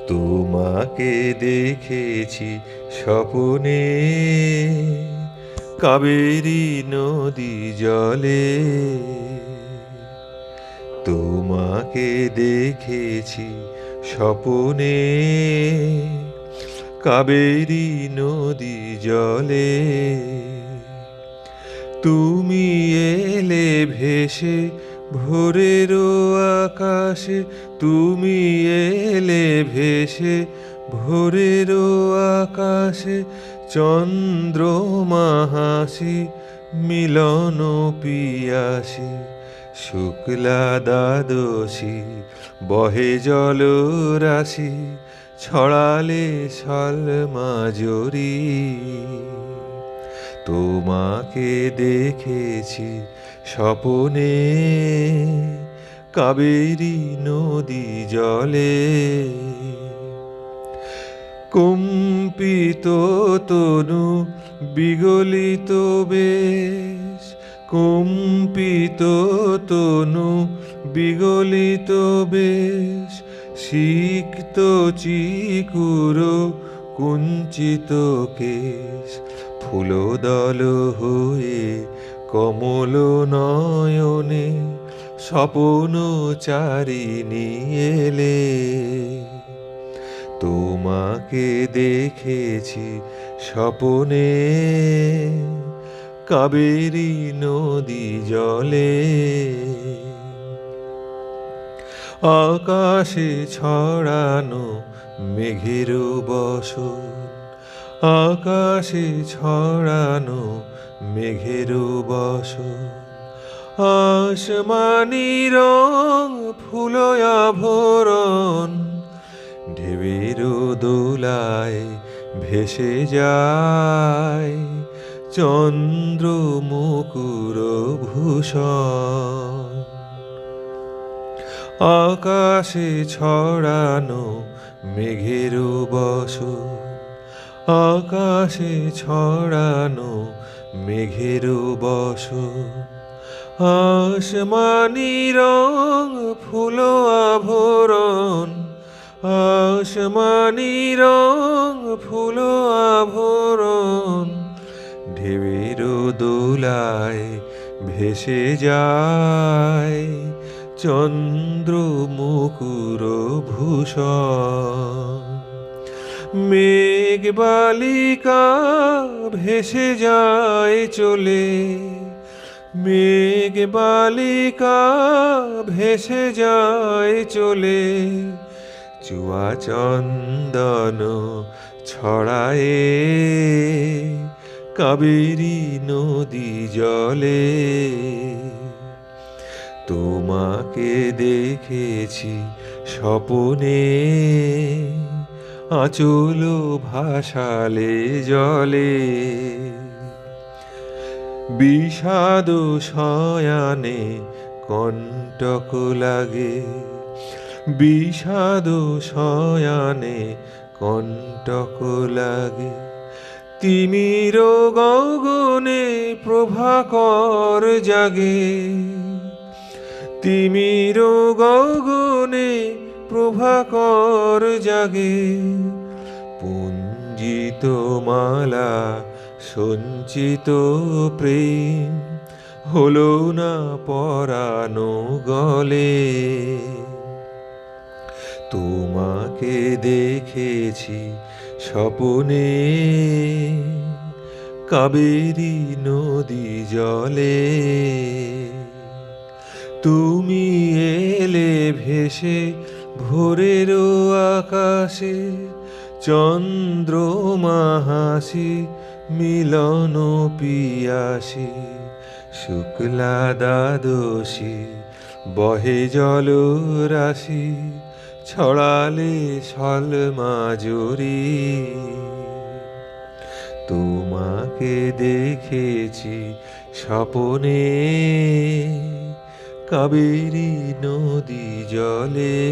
তোমাকে দেখেছি স্বপ্নে, কাবেরী নদী জলে। তোমাকে দেখেছি স্বপ্নে, কাবেরী নদী জলে। তুমি এলে ভেসে ভোরেরও আকাশে, তুমি এলে ভেসে ভোরেরও আকাশে। চন্দ্রমা হাসি মিলন পিয়াসী, শুক্লা দ্বাদশী বহে জল রাশি, ছড়ালে সলমা জরি। তোমাকে দেখেছি স্বপ্নে, কাবেরী নদী জলে। কম্পিত তনু বিগলিত বেশ, কম্পিত তনু বিগলিত বেশ। সিক্ত চিকুর কুঞ্চিত কেশ, ফুলদল হয়ে কমল নয়নে স্বপন চারিণী এলে। তোমাকে দেখেছি স্বপ্নে, কাবেরী নদী জলে। আকাশে ছড়ানো মেঘের বসন, আকাশে ছড়ানো মেঘের বসন। আসমানি রং ফুল আভরণ, ঢেউয়ের দোলায় ভেসে যায়। চন্দ্র মুকুর ভূষণ, আকাশে ছড়ানো মেঘের বসন, আকাশে ছড়ানো মেঘের বসন। আসমানি রং ফুল আভরণ, আসমানি রং ফুল আভরণ। ঢেউয়ের দোলায় ভেসে যায়। চন্দ্র মুকুর ভূষণ, মেঘবালিকা ভেসে যায় চলে, মেঘবালিকা ভেসে যায় চলে। চুয়া চন্দন ছড়ায়ে কাবেরী নদী জলে। তোমাকে দেখেছি স্বপ্নে, আঁচল ভাসালে জলে। বিষাদ শয়ানে কণ্টক লাগে, বিষাদ শয়ানে কণ্টক লাগে। তিমির গগনে প্রভাকর জাগে, তিমির গগনে প্রভাকর জাগে। পুঞ্জিত মালা সঞ্চিত প্রেম, হলো না পরানো গলে। তোমাকে দেখেছি স্বপ্নে, কাবেরী নদী জলে। তুমি এলে ভেসে ভোরেরও আকাশে, চন্দ্রমা হাসি মিলন পিয়াসী। শুক্লা দ্বাদশী বহে জল রাশি, ছড়ালে সলমা জরি। তোমাকে দেখেছি স্বপ্নে, কাবেরী নদী জলে।